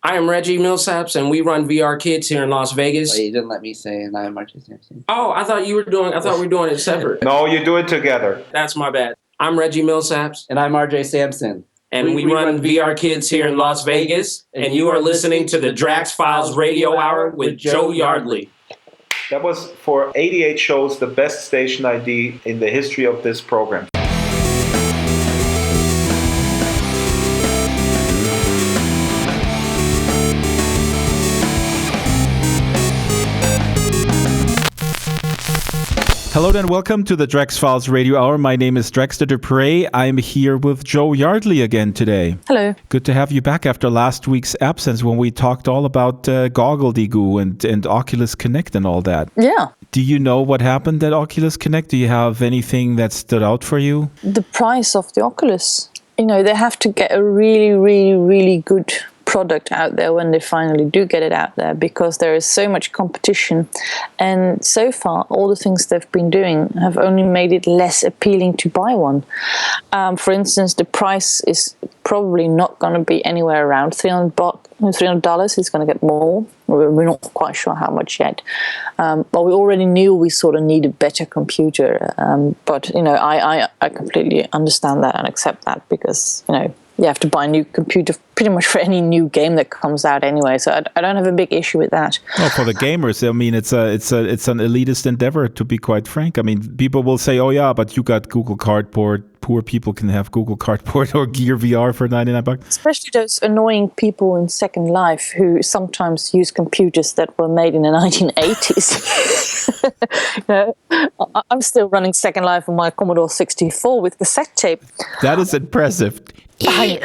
I am Reggie Millsaps, and we run VR Kids here in Las Vegas. Wait, you didn't let me say, and I am RJ Sampson. Oh, I thought we were doing it separate. No, you do it together. That's my bad. I'm Reggie Millsaps. And I'm RJ Sampson. And we run VR Kids here in Las Vegas, and you are listening to the Drax Files Radio Hour with Joe Yardley. That was, for 88 shows, the best station ID in the history of this program. Hello and welcome to the Drax Files Radio Hour. My name is Drexter Dupre. I'm here with Joe Yardley again today. Hello. Good to have you back after last week's absence when we talked all about Goggle-Digoo and Oculus Connect and all that. Yeah. Do you know what happened at Oculus Connect? Do you have anything that stood out for you? The price of the Oculus. You know, they have to get a really good product out there when they finally do get it out there, because there is so much competition, and so far all the things they've been doing have only made it less appealing to buy one. For instance, the price is probably not going to be anywhere around $300. It's going to get more. We're not quite sure how much yet, but we already knew we sort of need a better computer. But you know, I completely understand that and accept that, because you know, you have to buy a new computer pretty much for any new game that comes out anyway. So I don't have a big issue with that. Well, for the gamers, I mean, it's an elitist endeavor, to be quite frank. I mean, people will say, "Oh yeah, but you got Google Cardboard. Poor people can have Google Cardboard or Gear VR for $99." Especially those annoying people in Second Life who sometimes use computers that were made in the 1980s. You know, I'm still running Second Life on my Commodore 64 with cassette tape. That is impressive. Yeah,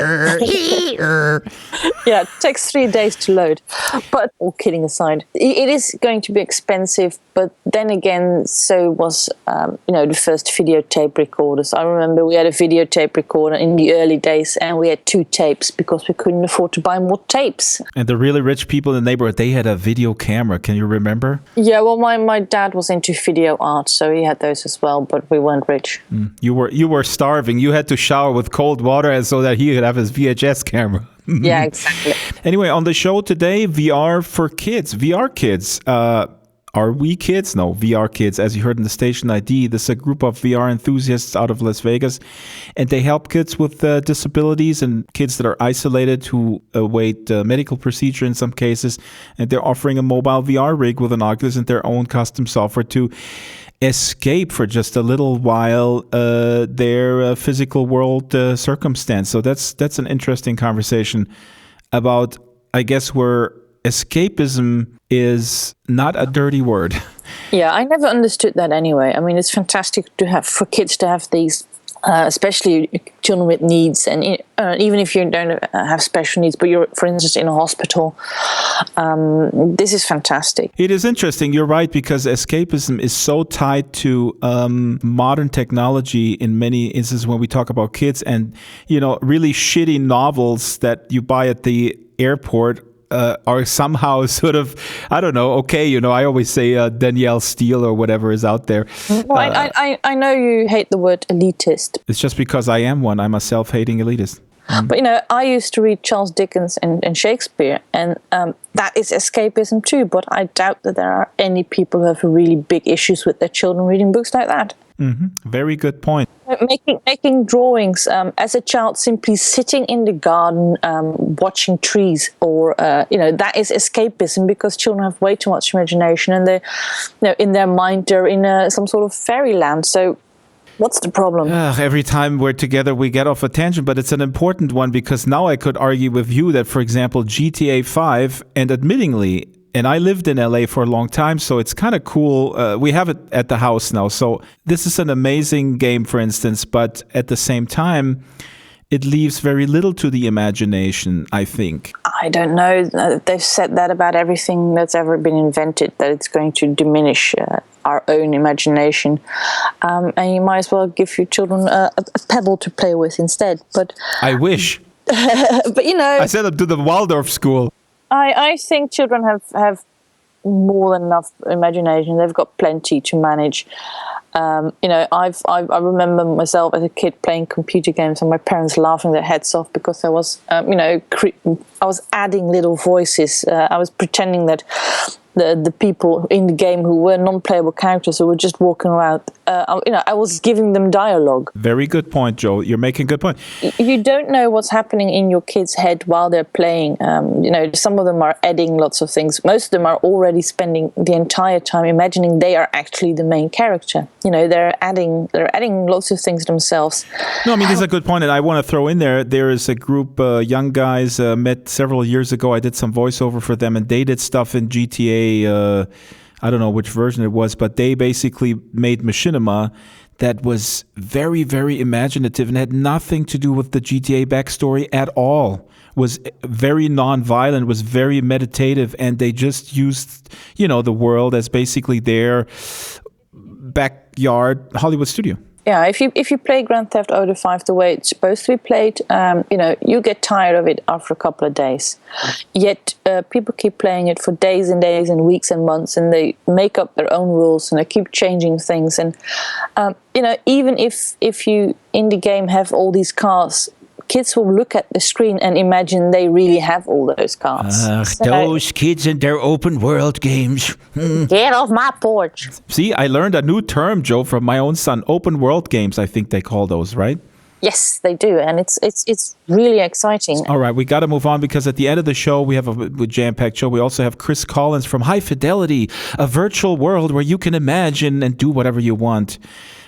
it takes 3 days to load. But all kidding aside, it is going to be expensive. But then again, so was the first videotape recorders. I remember we had a videotape recorder in the early days, and we had 2 tapes because we couldn't afford to buy more tapes. And the really rich people in the neighborhood, they had a video camera. Can you remember? Yeah, well, my dad was into video art, so he had those as well. But we weren't rich. You were starving. You had to shower with cold water, and so that he could have his VHS camera. Yeah, exactly. Anyway, on the show today, VR for kids. VR kids. Are we kids? No, VR kids. As you heard in the station ID, this is a group of VR enthusiasts out of Las Vegas, and they help kids with disabilities and kids that are isolated who await medical procedure in some cases, and they're offering a mobile VR rig with an Oculus and their own custom software to escape for just a little while their physical world circumstance. So that's an interesting conversation about, I guess, where escapism is not a dirty word. Yeah, I never understood that anyway. I mean, it's fantastic to have for kids to have these, especially children with needs, and even if you don't have special needs, but you're, for instance, in a hospital, this is fantastic. It is interesting. You're right, because escapism is so tied to modern technology in many instances when we talk about kids, and really shitty novels that you buy at the airport are somehow sort of, I don't know, okay, I always say Danielle Steele or whatever is out there. Well, I know you hate the word elitist. It's just because I am one. I'm a self-hating elitist. But, I used to read Charles Dickens and Shakespeare, and that is escapism too, but I doubt that there are any people who have really big issues with their children reading books like that. Mm-hmm. Very good point. Making drawings as a child, simply sitting in the garden watching trees, or that is escapism, because children have way too much imagination, and they, in their mind, they're in some sort of fairyland. So, what's the problem? Every time we're together, we get off a tangent, but it's an important one, because now I could argue with you that, for example, GTA 5, and admittingly, and I lived in LA for a long time, so it's kind of cool. We have it at the house now. So this is an amazing game, for instance, but at the same time, it leaves very little to the imagination, I think. I don't know. They've said that about everything that's ever been invented, that it's going to diminish our own imagination. And you might as well give your children a pebble to play with instead. But I wish. But I sent them to the Waldorf school. I think children have more than enough imagination. They've got plenty to manage. I remember myself as a kid playing computer games and my parents laughing their heads off because I was, I was adding little voices. I was pretending that the people in the game who were non-playable characters who were just walking around, I was giving them dialogue. Very good point, Joe. You're making a good point. You don't know what's happening in your kid's head while they're playing. Some of them are adding lots of things. Most of them are already spending the entire time imagining they are actually the main character. They're adding lots of things themselves. No, I mean, this is a good point, and I want to throw in there is a group, young guys met several years ago. I did some voiceover for them, and they did stuff in GTA. I don't know which version it was, but they basically made machinima that was very, very imaginative and had nothing to do with the GTA backstory at all. Was very non-violent, was very meditative, and they just used, the world as basically their backyard Hollywood studio. Yeah, if you play Grand Theft Auto 5 the way it's supposed to be played, you get tired of it after a couple of days. Yet people keep playing it for days and days and weeks and months, and they make up their own rules and they keep changing things. And even if you in the game have all these cars, kids will look at the screen and imagine they really have all those cars. Those kids and their open world games. Get off my porch. See, I learned a new term, Joe, from my own son. Open world games, I think they call those, right? Yes, they do, and it's really exciting. All right, we got to move on because at the end of the show, we have a jam-packed show. We also have Chris Collins from High Fidelity, a virtual world where you can imagine and do whatever you want.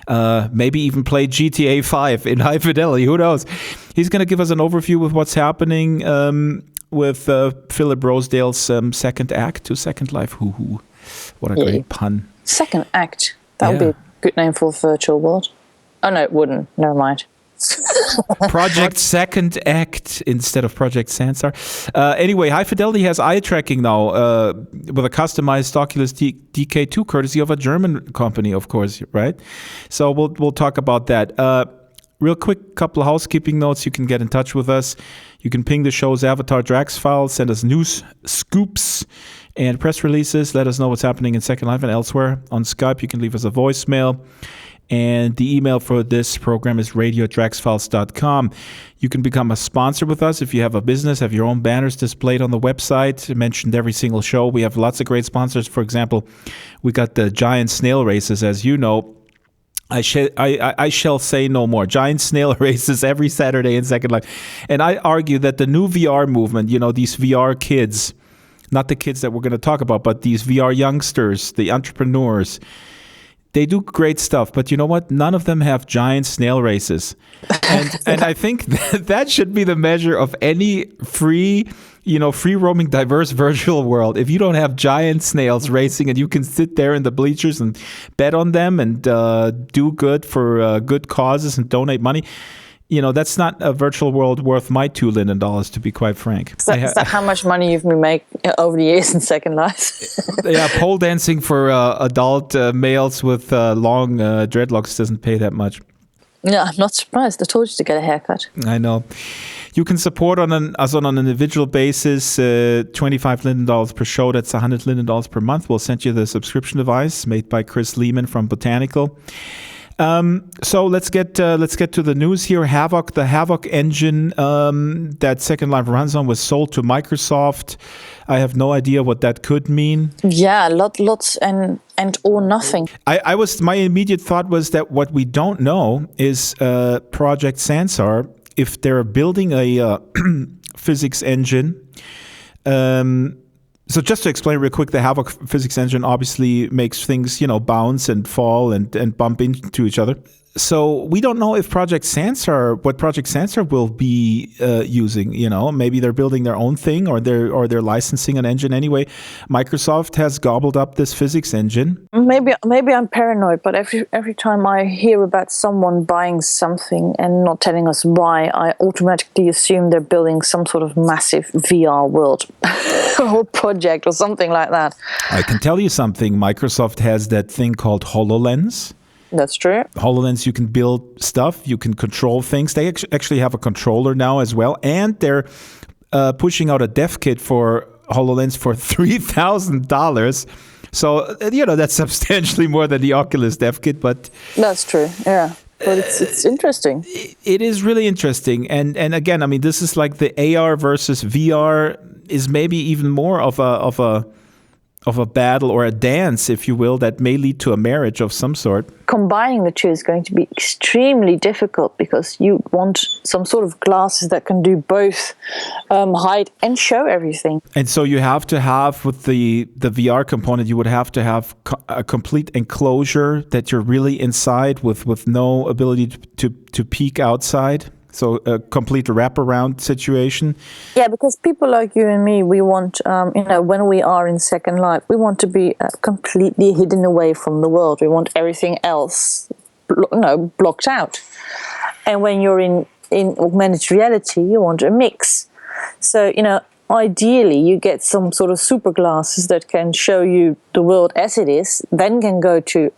Maybe even play GTA 5 in High Fidelity. Who knows? He's going to give us an overview of what's happening with Philip Rosedale's second act to Second Life. Hoo-hoo. What a great pun. Second act. That would be a good name for a virtual world. Oh, no, it wouldn't. Never mind. Project Second Act instead of Project Sansar. Anyway, High Fidelity has eye tracking now with a customized Oculus DK2, courtesy of a German company, of course, right? So we'll talk about that. Real quick, couple of housekeeping notes. You can get in touch with us. You can ping the show's Avatar Drax file, send us news, scoops, and press releases. Let us know what's happening in Second Life and elsewhere. On Skype, you can leave us a voicemail. And the email for this program is radio@draxfiles.com. You can become a sponsor with us if you have a business, have your own banners displayed on the website, mentioned every single show. We have lots of great sponsors. For example, we got the giant snail races, as you know. I shall say no more. Giant snail races every Saturday in Second Life. And I argue that the new VR movement, these VR kids, not the kids that we're going to talk about, but these VR youngsters, the entrepreneurs, they do great stuff, but you know what? None of them have giant snail races. And I think that should be the measure of any free roaming, diverse virtual world. If you don't have giant snails racing and you can sit there in the bleachers and bet on them and do good for good causes and donate money, that's not a virtual world worth my $2 million, to be quite frank. Is that how much money you've made over the years in Second Life? Yeah, pole dancing for adult males with long dreadlocks doesn't pay that much. Yeah, I'm not surprised. I told you to get a haircut. I know. You can support us on an individual basis, $25 Linden per show. That's $100 Linden per month. We'll send you the subscription device made by Chris Lehman from Botanical. So let's get to the news here. The Havoc engine that Second Life runs on was sold to Microsoft. I have no idea what that could mean. Yeah, lots and or nothing. My immediate thought was that what we don't know is Project Sansar, if they're building a physics engine. So just to explain real quick, the Havoc physics engine obviously makes things, bounce and fall and bump into each other. So we don't know what Project Sansar will be using. Maybe they're building their own thing, or they're licensing an engine anyway. Microsoft has gobbled up this physics engine. Maybe I'm paranoid, but every time I hear about someone buying something and not telling us why, I automatically assume they're building some sort of massive VR world or project or something like that. I can tell you something. Microsoft has that thing called HoloLens. That's true. HoloLens, you can build stuff, you can control things. They actually have a controller now as well, and they're pushing out a dev kit for HoloLens for $3,000. So, that's substantially more than the Oculus Dev Kit, but That's true. Yeah. But it's interesting. it is really interesting. And again, I mean, this is like the AR versus VR is maybe even more of a battle or a dance, if you will, that may lead to a marriage of some sort. Combining the two is going to be extremely difficult because you want some sort of glasses that can do both hide and show everything. And so you have to have, with the VR component, you would have to have a complete enclosure that you're really inside with no ability to peek outside. So a complete wraparound situation. Yeah, because people like you and me, we want, when we are in Second Life, we want to be completely hidden away from the world. We want everything else, blocked out. And when you're in augmented reality, you want a mix. So, ideally, you get some sort of super glasses that can show you the world as it is, then can go to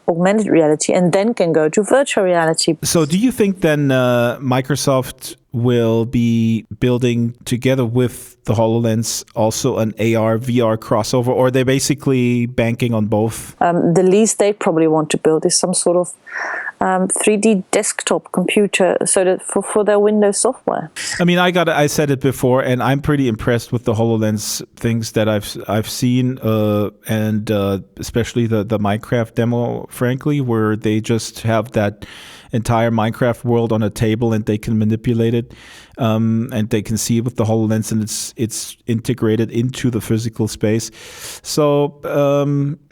augmented reality, and then can go to virtual reality. So do you think then Microsoft will be building together with the HoloLens also an AR, VR crossover, or are they basically banking on both? The least they probably want to build is some sort of 3D desktop computer, so that for their Windows software. I mean, I said it before, and I'm pretty impressed with the HoloLens things that I've seen, and especially the Minecraft demo, frankly, where they just have that entire Minecraft world on a table and they can manipulate it, and they can see it with the HoloLens, and it's integrated into the physical space. So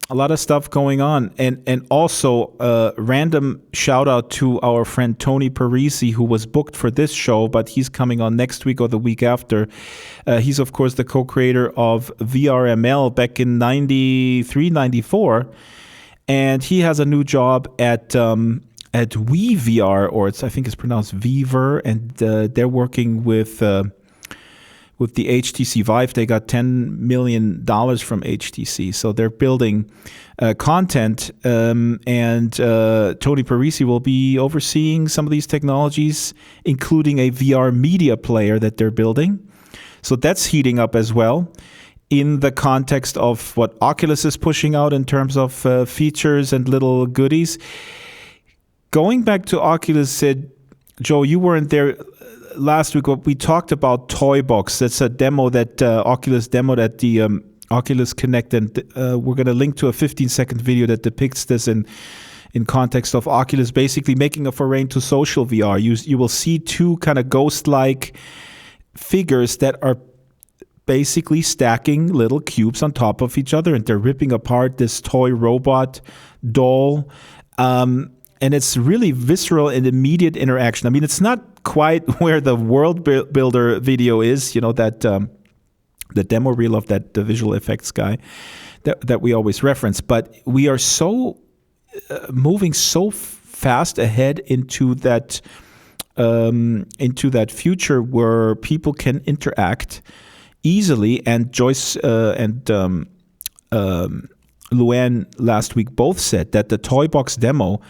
a lot of stuff going on, and also random shout out to our friend Tony Parisi, who was booked for this show, but he's coming on next week or the week after. He's of course the co-creator of VRML back in 93, 94, and he has a new job at WeVR, or I think it's pronounced Viver, and they're working with the HTC Vive. They got $10 million from HTC, so they're building content, and Tony Parisi will be overseeing some of these technologies, including a VR media player that they're building. So that's heating up as well, in the context of what Oculus is pushing out in terms of features and little goodies. Going back to Oculus, Joe, you weren't there last week. We talked about Toybox. That's a demo that Oculus demoed at the Oculus Connect, and we're going to link to a 15-second video that depicts this in context of Oculus basically making a foray into social VR. You will see two kind of ghost-like figures that are basically stacking little cubes on top of each other, and they're ripping apart this toy robot doll. And it's really visceral and immediate interaction. I mean, it's not quite where the World Builder video is, that the demo reel of that the visual effects guy that we always reference. But we are so moving so fast ahead into that future where people can interact easily. And Joyce and Luann last week both said that the Toybox demo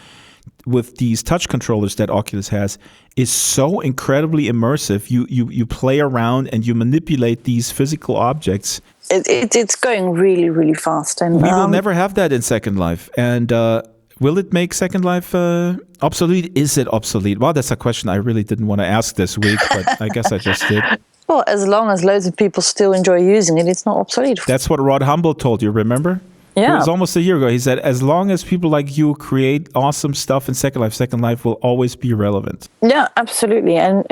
with these touch controllers that Oculus has is so incredibly immersive. You play around and you manipulate these physical objects. It's going really, really fast. And we will never have that in Second Life. And will it make Second Life obsolete? Is it obsolete? Well, that's a question I really didn't want to ask this week, but I guess I just did. Well, as long as loads of people still enjoy using it, it's not obsolete. That's what Rod Humble told you, remember? Yeah. It was almost a year ago. He said, as long as people like you create awesome stuff in Second Life will always be relevant. Yeah, absolutely. And,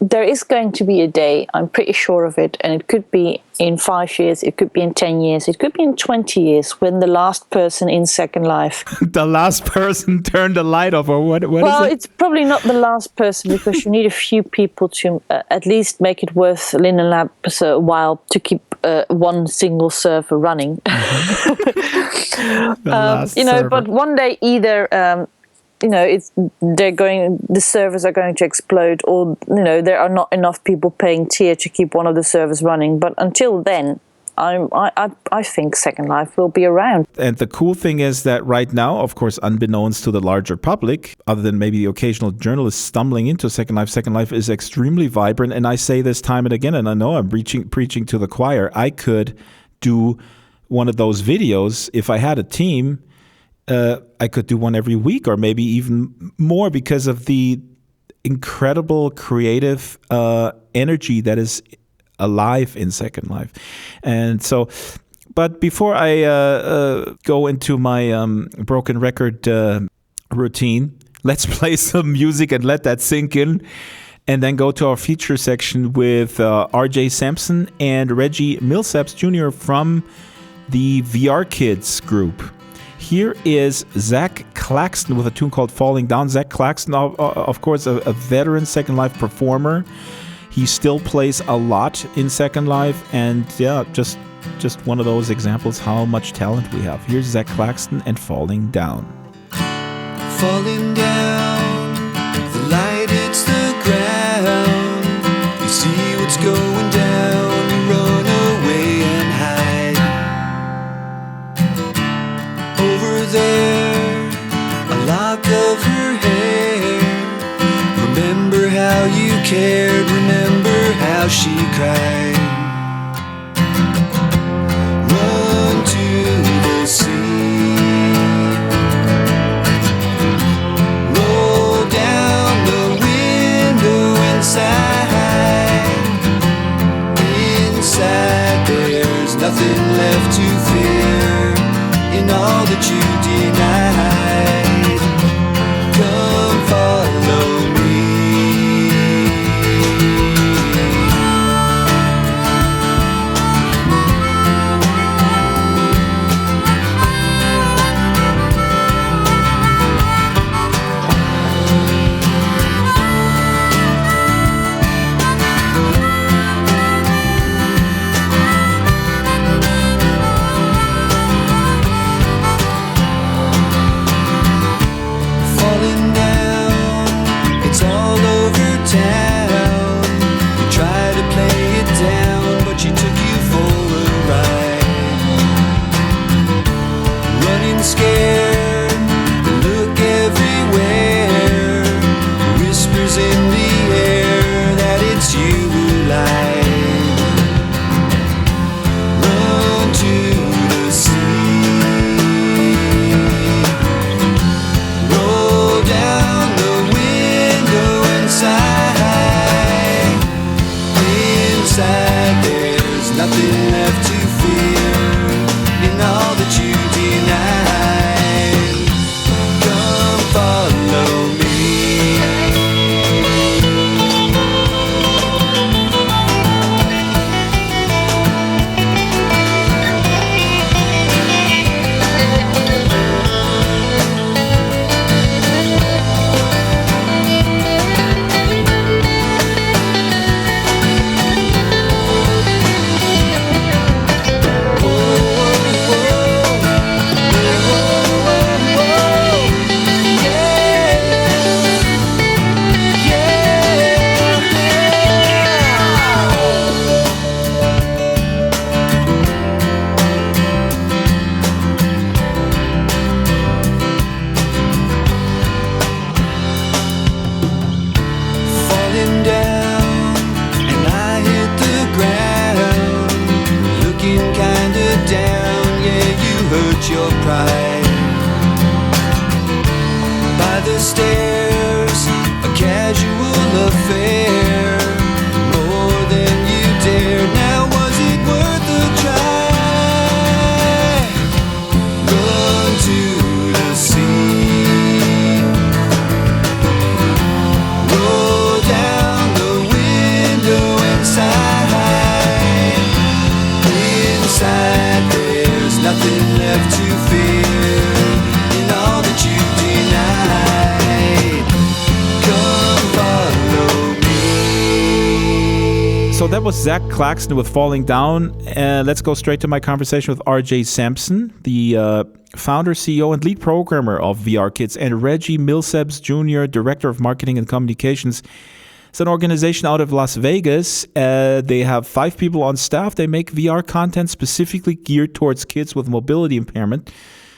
there is going to be a day, I'm pretty sure of it, and it could be in 5 years, it could be in 10 years, it could be in 20 years, when the last person in Second Life... the last person turned the light off, or what well, is it? It's probably not the last person, because you need a few people to at least make it worth Linden Labs a while to keep one single server running. But one day either... the servers are going to explode, or there are not enough people paying tier to keep one of the servers running. But until then, I think Second Life will be around. And the cool thing is that right now, of course, unbeknownst to the larger public, other than maybe the occasional journalist stumbling into Second Life is extremely vibrant. And I say this time and again, and I know I'm preaching to the choir. I could do one of those videos if I had a team. I could do one every week or maybe even more because of the incredible creative energy that is alive in Second Life. And so, but before I go into my broken record routine, let's play some music and let that sink in, and then go to our feature section with RJ Sampson and Reggie Millsaps Jr. from the VR Kids group. Here is Zach Claxton with a tune called Falling Down. Zach Claxton, of course, a veteran Second Life performer. He still plays a lot in Second Life, and yeah, just one of those examples how much talent we have. Here's Zach Claxton and Falling Down. Falling down, the light hits the ground. You see what's going down, you run away and hide. Over there, a lock of her hair. Remember how you cared, remember how she cried. Run to the sea, roll down the window inside. Inside there's nothing left to fear in all that you denied. Come follow me. So that was Zach Claxton with Falling Down. Let's go straight to my conversation with RJ Sampson, the founder, CEO, and lead programmer of VR Kids, and Reggie Millsaps Jr., Director of Marketing and Communications. It's an organization out of Las Vegas. They have 5 people on staff. They make VR content specifically geared towards kids with mobility impairment,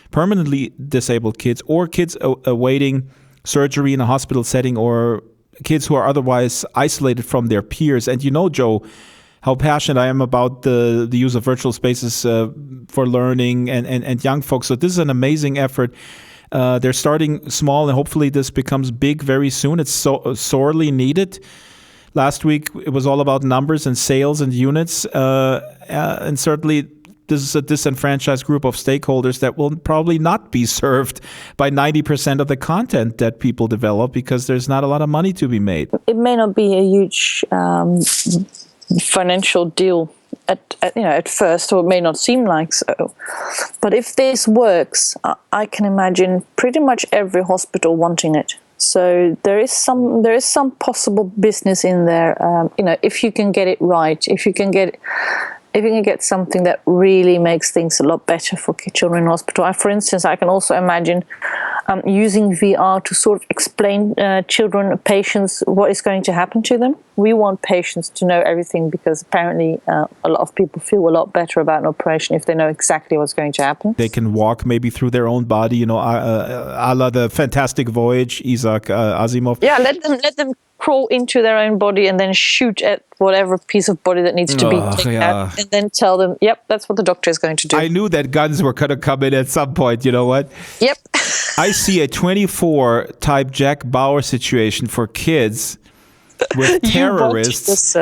permanently disabled kids, or kids awaiting surgery in a hospital setting, or kids who are otherwise isolated from their peers. And you know, Joe, how passionate I am about the use of virtual spaces for learning and young folks. So this is an amazing effort. They're starting small, and hopefully this becomes big very soon. It's so sorely needed. Last week, it was all about numbers and sales and units. And certainly, this is a disenfranchised group of stakeholders that will probably not be served by 90% of the content that people develop because there's not a lot of money to be made. It may not be a huge financial deal at first, or it may not seem like so. But if this works, I can imagine pretty much every hospital wanting it. So there is some possible business in there. If you can get it right, if you can get something that really makes things a lot better for children in hospital. For instance, I can also imagine using VR to sort of explain patients what is going to happen to them. We want patients to know everything because apparently a lot of people feel a lot better about an operation if they know exactly what's going to happen. They can walk maybe through their own body, a la the Fantastic Voyage, Isaac Asimov. Yeah, let them crawl into their own body and then shoot at whatever piece of body that needs to be taken out, and then tell them, yep, that's what the doctor is going to do. I knew that guns were going to come in at some point, you know what? Yep. I see a 24 type Jack Bauer situation for kids with terrorists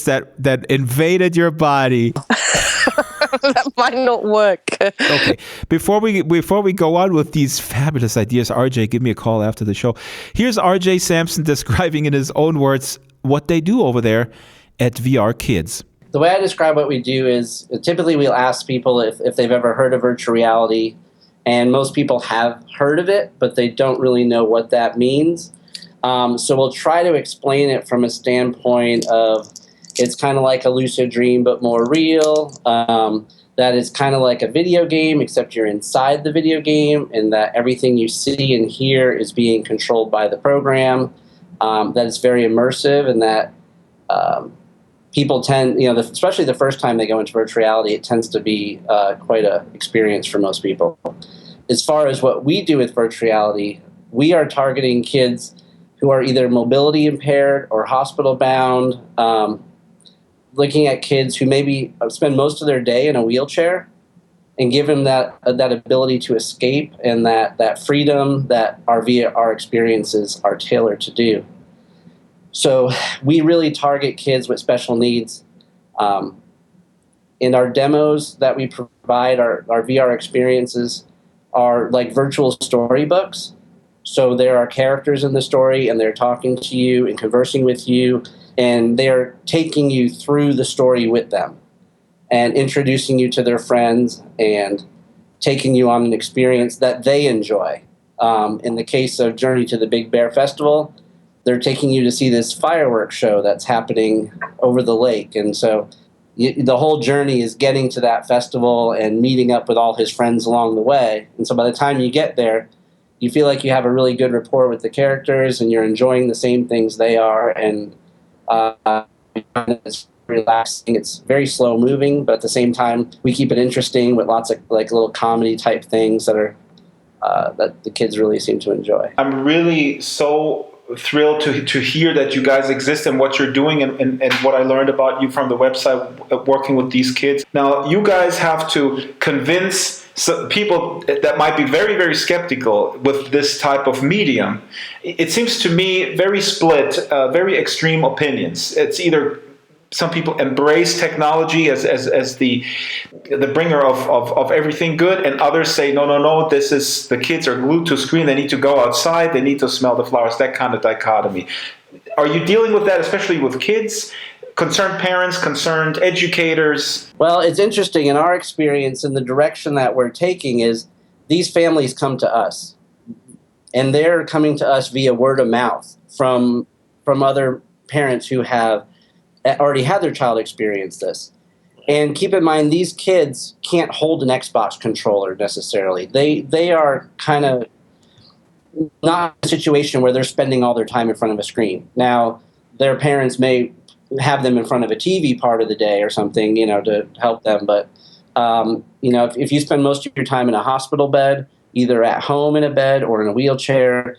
that invaded your body. That might not work. Okay. Before we go on with these fabulous ideas, RJ, give me a call after the show. Here's RJ Sampson describing in his own words what they do over there at VR Kids. The way I describe what we do is typically we'll ask people if they've ever heard of virtual reality, and most people have heard of it, but they don't really know what that means. So we'll try to explain it from a standpoint of it's kind of like a lucid dream, but more real. That it's kind of like a video game, except you're inside the video game, and that everything you see and hear is being controlled by the program. That it's very immersive, and that people tend, especially the first time they go into virtual reality, it tends to be quite an experience for most people. As far as what we do with virtual reality, we are targeting kids who are either mobility impaired or hospital bound, looking at kids who maybe spend most of their day in a wheelchair, and give them that ability to escape and that freedom that our VR experiences are tailored to do. So we really target kids with special needs. In our demos that we provide, our VR experiences are like virtual storybooks. So there are characters in the story, and they're talking to you and conversing with you, and they're taking you through the story with them and introducing you to their friends and taking you on an experience that they enjoy. In the case of Journey to the Big Bear Festival, they're taking you to see this fireworks show that's happening over the lake. And so the whole journey is getting to that festival and meeting up with all his friends along the way. And so by the time you get there, you feel like you have a really good rapport with the characters and you're enjoying the same things they are. And it's relaxing. It's very slow moving, but at the same time, we keep it interesting with lots of like little comedy type things that are that the kids really seem to enjoy. I'm really so thrilled to hear that you guys exist and what you're doing and what I learned about you from the website working with these kids. Now, you guys have to convince people that might be very, very skeptical with this type of medium. It seems to me very split, very extreme opinions. It's either some people embrace technology as the bringer of everything good, and others say, no, this is, the kids are glued to a screen, they need to go outside, they need to smell the flowers, that kind of dichotomy. Are you dealing with that, especially with kids, concerned parents, concerned educators? Well, it's interesting. In our experience, in the direction that we're taking is these families come to us, and they're coming to us via word of mouth from other parents who have already had their child experience this. And keep in mind, these kids can't hold an Xbox controller necessarily. They are kind of not a situation where they're spending all their time in front of a screen. Now, their parents may have them in front of a TV part of the day or something, to help them. But, if you spend most of your time in a hospital bed, either at home in a bed or in a wheelchair,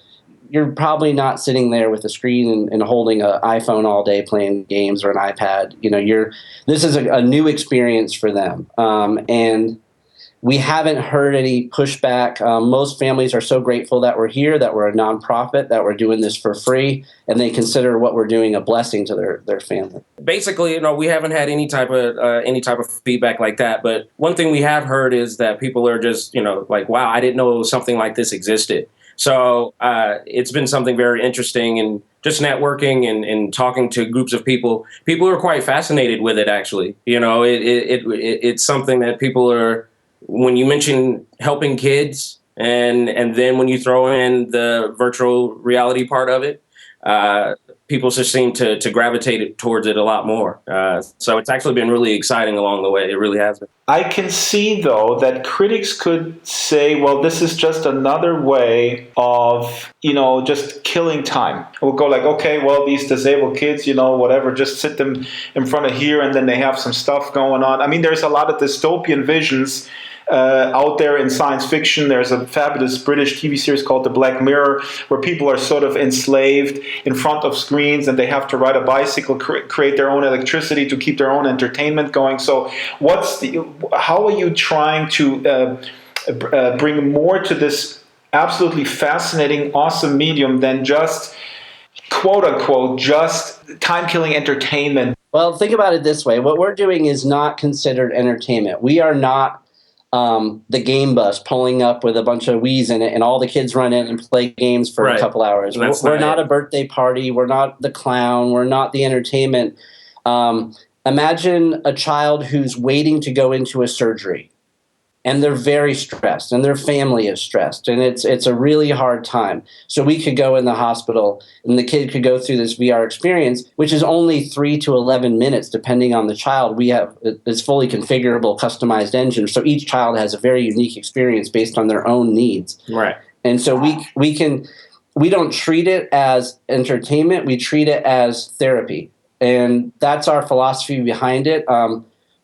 you're probably not sitting there with a screen and holding an iPhone all day playing games or an iPad. This is a new experience for them. And we haven't heard any pushback. Most families are so grateful that we're here, that we're a nonprofit, that we're doing this for free, and they consider what we're doing a blessing to their family. Basically, we haven't had any type of feedback like that. But one thing we have heard is that people are just, like, wow, I didn't know something like this existed. So it's been something very interesting, and just networking and talking to groups of people. People are quite fascinated with it, actually. It's something that people are. When you mention helping kids, and then when you throw in the virtual reality part of it, people just seem to gravitate towards it a lot more. So it's actually been really exciting along the way. It really has been. I can see, though, that critics could say, well, this is just another way of, just killing time. We'll go like, okay, well, these disabled kids, whatever, just sit them in front of here and then they have some stuff going on. I mean, there's a lot of dystopian visions out there in science fiction. There's a fabulous British TV series called The Black Mirror, where people are sort of enslaved in front of screens and they have to ride a bicycle, create their own electricity to keep their own entertainment going. So how are you trying to bring more to this absolutely fascinating, awesome medium than just, quote unquote, just time-killing entertainment? Well, think about it this way. What we're doing is not considered entertainment. We are not the game bus pulling up with a bunch of Wii's in it and all the kids run in and play games for a couple hours. We're not a birthday party. We're not the clown. We're not the entertainment. Imagine a child who's waiting to go into a surgery, and they're very stressed, and their family is stressed, and it's a really hard time. So we could go in the hospital, and the kid could go through this VR experience, which is only 3 to 11 minutes, depending on the child. It's fully configurable, customized engine, so each child has a very unique experience based on their own needs. Right. And so we don't treat it as entertainment; we treat it as therapy, and that's our philosophy behind it.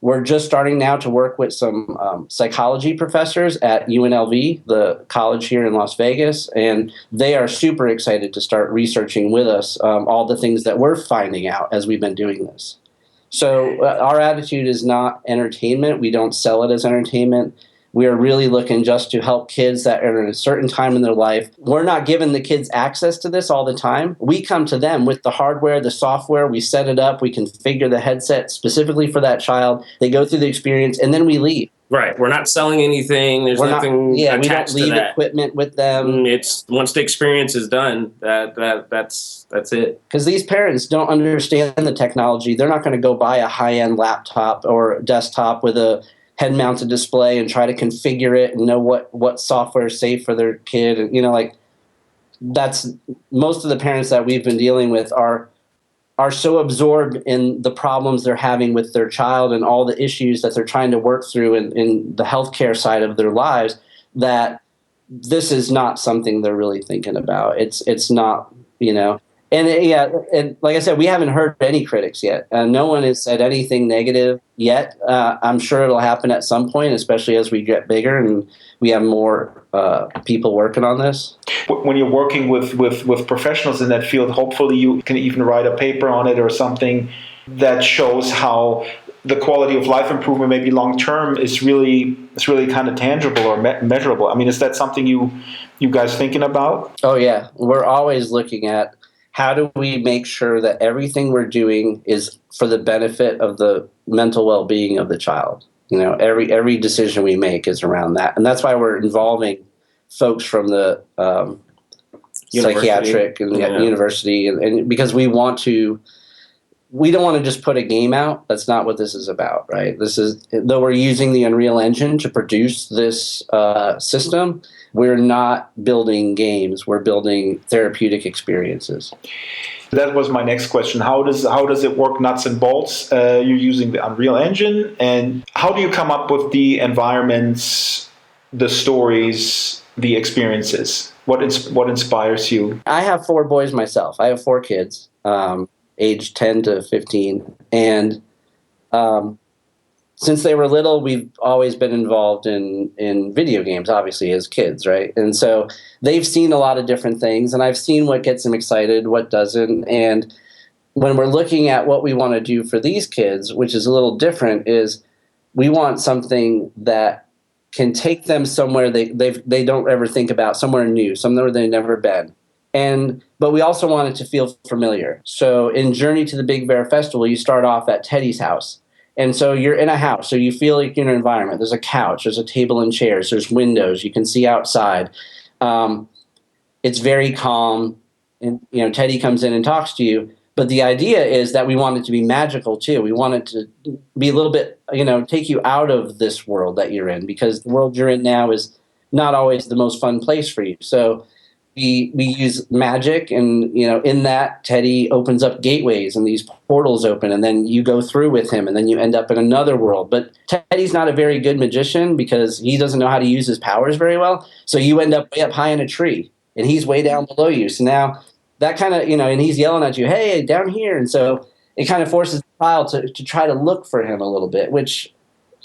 We're just starting now to work with some psychology professors at UNLV, the college here in Las Vegas, and they are super excited to start researching with us all the things that we're finding out as we've been doing this. So our attitude is not entertainment. We don't sell it as entertainment. We are really looking just to help kids that are in a certain time in their life. We're not giving the kids access to this all the time. We come to them with the hardware, the software. We set it up. We configure the headset specifically for that child. They go through the experience, and then we leave. Right. We're not selling anything. There's nothing attached we don't leave to that. Equipment with them. It's once the experience is done, that's it. Because these parents don't understand the technology. They're not going to go buy a high-end laptop or desktop with a head-mounted display and try to configure it and know what software is safe for their kid. And that's most of the parents that we've been dealing with are so absorbed in the problems they're having with their child and all the issues that they're trying to work through in the healthcare side of their lives that this is not something they're really thinking about. It's not, And like I said, we haven't heard any critics yet. No one has said anything negative yet. I'm sure it'll happen at some point, especially as we get bigger and we have more people working on this. When you're working with professionals in that field, hopefully you can even write a paper on it or something that shows how the quality of life improvement, maybe long term, is really kind of tangible or measurable. I mean, is that something you guys thinking about? Oh yeah, we're always looking at how do we make sure that everything we're doing is for the benefit of the mental well-being of the child. Every decision we make is around that, and that's why we're involving folks from the psychiatric and the university, and because we don't want to just put a game out. That's not what this is about, right? Though we're using the Unreal Engine to produce this system, we're not building games. We're building therapeutic experiences. That was my next question. How does it work, nuts and bolts? You're using the Unreal Engine, and how do you come up with the environments, the stories, the experiences? what inspires you? I have 4 boys myself. I have 4 kids, aged 10 to 15. And since they were little, we've always been involved in video games, obviously, as kids, right? And so they've seen a lot of different things, and I've seen what gets them excited, what doesn't. And when we're looking at what we want to do for these kids, which is a little different, is we want something that can take them somewhere they don't ever think about, somewhere new, somewhere they've never been. But we also want it to feel familiar. So in Journey to the Big Bear Festival, you start off at Teddy's house. And so you're in a house, so you feel like you're in an environment. There's a couch, there's a table and chairs, there's windows, you can see outside. It's very calm, and Teddy comes in and talks to you. But the idea is that we want it to be magical too. We want it to be a little bit, take you out of this world that you're in, because the world you're in now is not always the most fun place for you. So we use magic, and in that, Teddy opens up gateways and these portals open, and then you go through with him, and then you end up in another world. But Teddy's not a very good magician because he doesn't know how to use his powers very well. So you end up way up high in a tree, and he's way down below you. So now that kind of, and he's yelling at you, hey, down here. And so it kind of forces the child to try to look for him a little bit, which,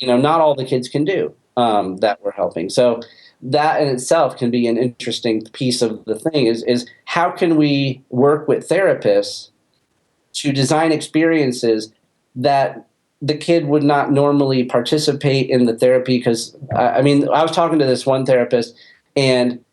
not all the kids can do that we're helping. So that in itself can be an interesting piece of the thing is how can we work with therapists to design experiences that the kid would not normally participate in the therapy? Because, I was talking to this one therapist, and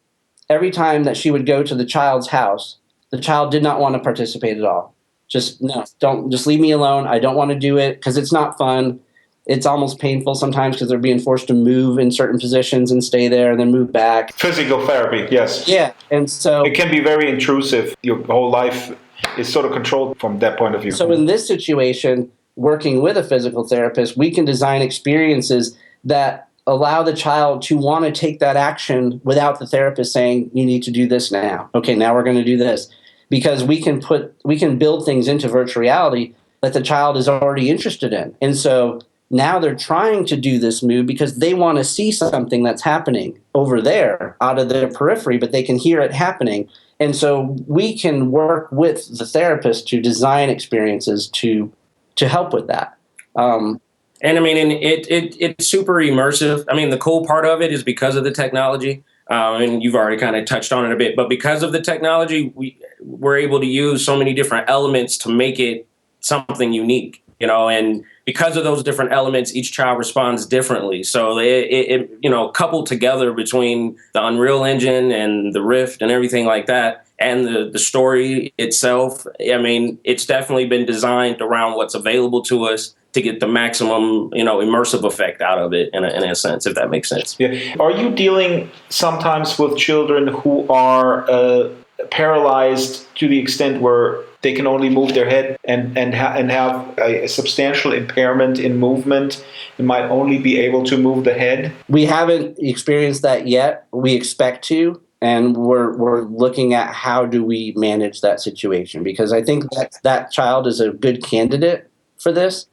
every time that she would go to the child's house, the child did not want to participate at all. Just leave me alone. I don't want to do it because it's not fun. It's almost painful sometimes because they're being forced to move in certain positions and stay there and then move back. Physical therapy, yes. Yeah, and so it can be very intrusive. Your whole life is sort of controlled from that point of view. So in this situation, working with a physical therapist, we can design experiences that allow the child to want to take that action without the therapist saying, you need to do this now. Okay, now we're going to do this. Because we can build things into virtual reality that the child is already interested in. And so now they're trying to do this move because they want to see something that's happening over there out of their periphery, but they can hear it happening. And so we can work with the therapist to design experiences to help with that. And it's super immersive. The cool part of it is because of the technology, and you've already kind of touched on it a bit, but because of the technology, we're able to use so many different elements to make it something unique, and because of those different elements, each child responds differently. So it coupled together between the Unreal Engine and the Rift and everything like that, and the story itself, it's definitely been designed around what's available to us to get the maximum, immersive effect out of it in a sense, if that makes sense. Yeah. Are you dealing sometimes with children who are paralyzed to the extent where they can only move their head and have a substantial impairment in movement and might only be able to move the head? We haven't experienced that yet. We expect to, and we're looking at how do we manage that situation, because I think that child is a good candidate for this.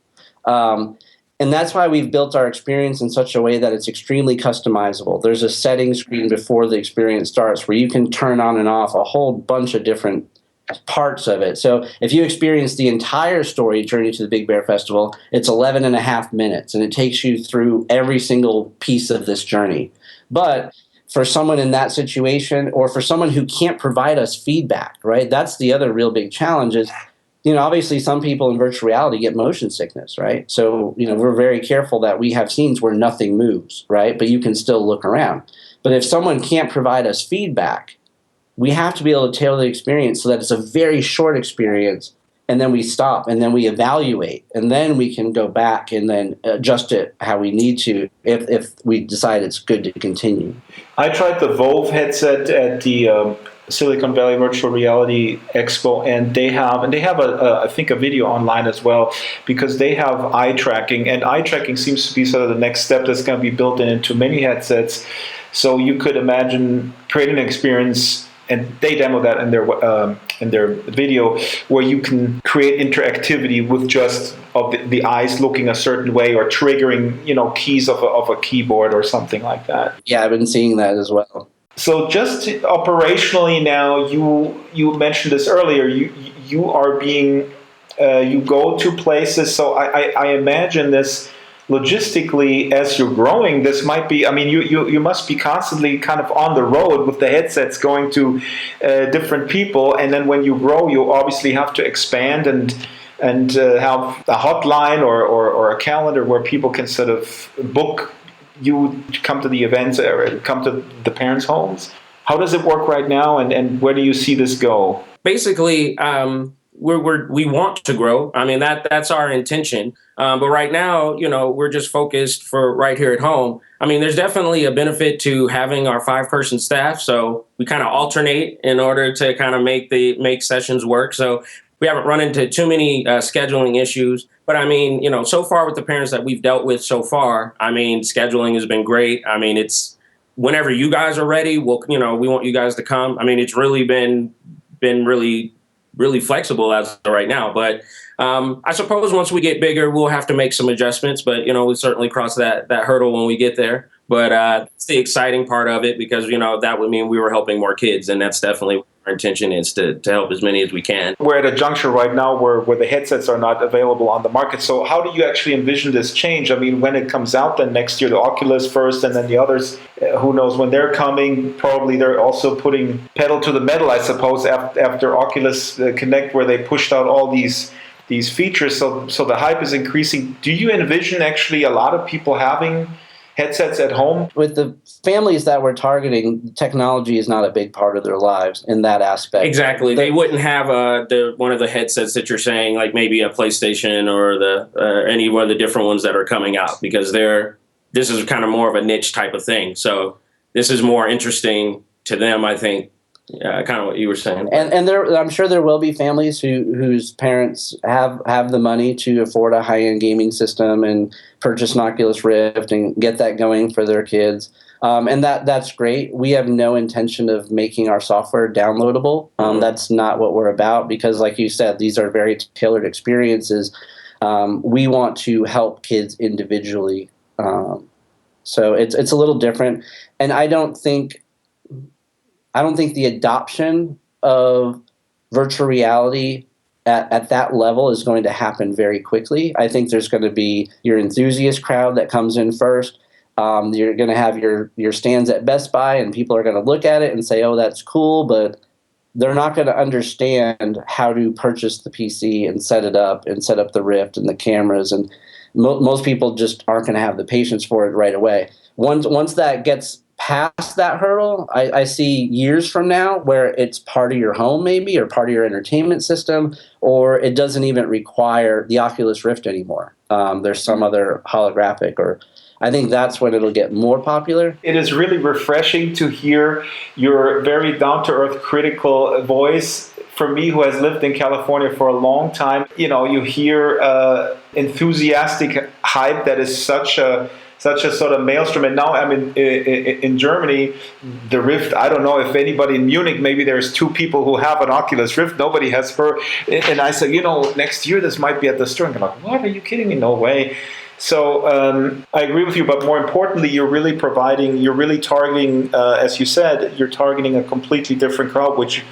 And that's why we've built our experience in such a way that it's extremely customizable. There's a setting screen before the experience starts where you can turn on and off a whole bunch of different parts of it. So if you experience the entire story, Journey to the Big Bear Festival, it's 11 and a half minutes, and it takes you through every single piece of this journey. But for someone in that situation, or for someone who can't provide us feedback, right? That's the other real big challenge is, obviously some people in virtual reality get motion sickness, right? So, we're very careful that we have scenes where nothing moves, right? But you can still look around. But if someone can't provide us feedback, we have to be able to tailor the experience so that it's a very short experience, and then we stop, and then we evaluate, and then we can go back and then adjust it how we need to if we decide it's good to continue. I tried the Volve headset at the Silicon Valley Virtual Reality Expo, and they have I think a video online as well, because they have eye tracking, and eye tracking seems to be sort of the next step that's going to be built into many headsets. So you could imagine creating an experience, and they demo that in their video, where you can create interactivity with just of the eyes looking a certain way or triggering keys of a keyboard or something like that. Yeah, I've been seeing that as well. So just operationally now, you mentioned this earlier. You are being you go to places. So I imagine this logistically as you're growing. This might be. I mean, you must be constantly kind of on the road with the headsets going to different people. And then when you grow, you obviously have to expand and have a hotline or a calendar where people can sort of book you come to the events or come to the parents' homes. How does it work right now, and where do you see this go? Basically, we want to grow. I mean, that's our intention. But right now, we're just focused for right here at home. I mean, there's definitely a benefit to having our 5-person staff. So we kind of alternate in order to kind of make sessions work. So we haven't run into too many scheduling issues. But I mean, so far with the parents that we've dealt with so far, I mean, scheduling has been great. I mean, it's whenever you guys are ready, we want you guys to come. I mean, it's really been really, really flexible as of right now. But I suppose once we get bigger, we'll have to make some adjustments. But, we certainly cross that hurdle when we get there. But it's the exciting part of it because, that would mean we were helping more kids. And that's definitely our intention is to help as many as we can. We're at a juncture right now where the headsets are not available on the market. So how do you actually envision this change? I mean, when it comes out then next year, the Oculus first and then the others, who knows when they're coming. Probably they're also putting pedal to the metal, I suppose, after Oculus Connect, where they pushed out all these features. So the hype is increasing. Do you envision actually a lot of people having headsets at home? With the families that we're targeting, technology is not a big part of their lives in that aspect. Exactly. They wouldn't have one of the headsets that you're saying, like maybe a PlayStation or any one of the different ones that are coming out, because this is kind of more of a niche type of thing. So this is more interesting to them, I think. Kind of what you were saying. And I'm sure there will be families whose parents have the money to afford a high-end gaming system and purchase an Oculus Rift and get that going for their kids. And that's great. We have no intention of making our software downloadable. That's not what we're about because, like you said, these are very tailored experiences. We want to help kids individually. So it's a little different. And I don't think the adoption of virtual reality at that level is going to happen very quickly. I think there's going to be your enthusiast crowd that comes in first. You're going to have your stands at Best Buy, and people are going to look at it and say, oh, that's cool, but they're not going to understand how to purchase the PC and set it up and set up the Rift and the cameras. And most people just aren't going to have the patience for it right away. Once that gets past that hurdle, I see years from now where it's part of your home maybe or part of your entertainment system, or it doesn't even require the Oculus Rift anymore. There's some other holographic, or I think that's when it'll get more popular. It is really refreshing to hear your very down-to-earth critical voice. For me, who has lived in California for a long time, you hear enthusiastic hype that is such a sort of maelstrom. And now I'm in Germany, the Rift, I don't know if anybody in Munich, maybe there's 2 people who have an Oculus Rift, nobody has her. And I said, next year this might be at the store. And I'm like, what, are you kidding me? No way. So I agree with you, but more importantly, you're really targeting, as you said, you're targeting a completely different crowd, which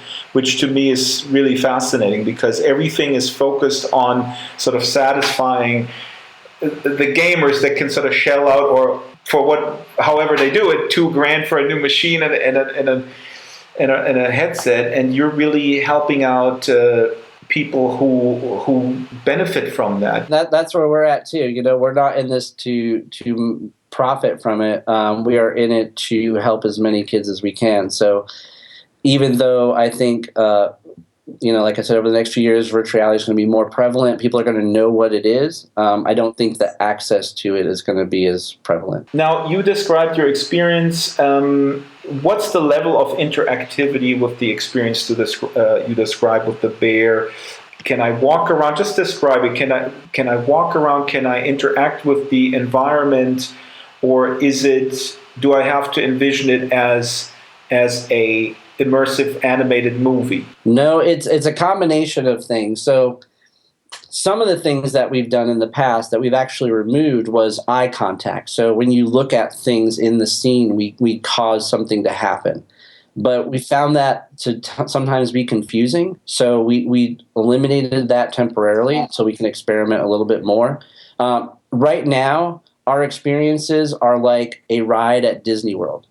to me is really fascinating because everything is focused on sort of satisfying the gamers that can sort of shell out, or for however they do it, $2,000 for a new machine and a headset, and you're really helping out people who benefit from that. That's where we're at too. We're not in this to profit from it. We are in it to help as many kids as we can. So even though I think like I said, over the next few years, virtual reality is going to be more prevalent. People are going to know what it is. I don't think the access to it is going to be as prevalent. Now, you described your experience. What's the level of interactivity with the experience you described with the bear? Can I walk around? Just describe it. Can I walk around? Can I interact with the environment? Or do I have to envision it as a immersive animated movie? No, it's a combination of things. So some of the things that we've done in the past that we've actually removed was eye contact. So when you look at things in the scene, we cause something to happen. but we found that to sometimes be confusing. So we eliminated that temporarily so we can experiment a little bit more. Right now, our experiences are like a ride at Disney World.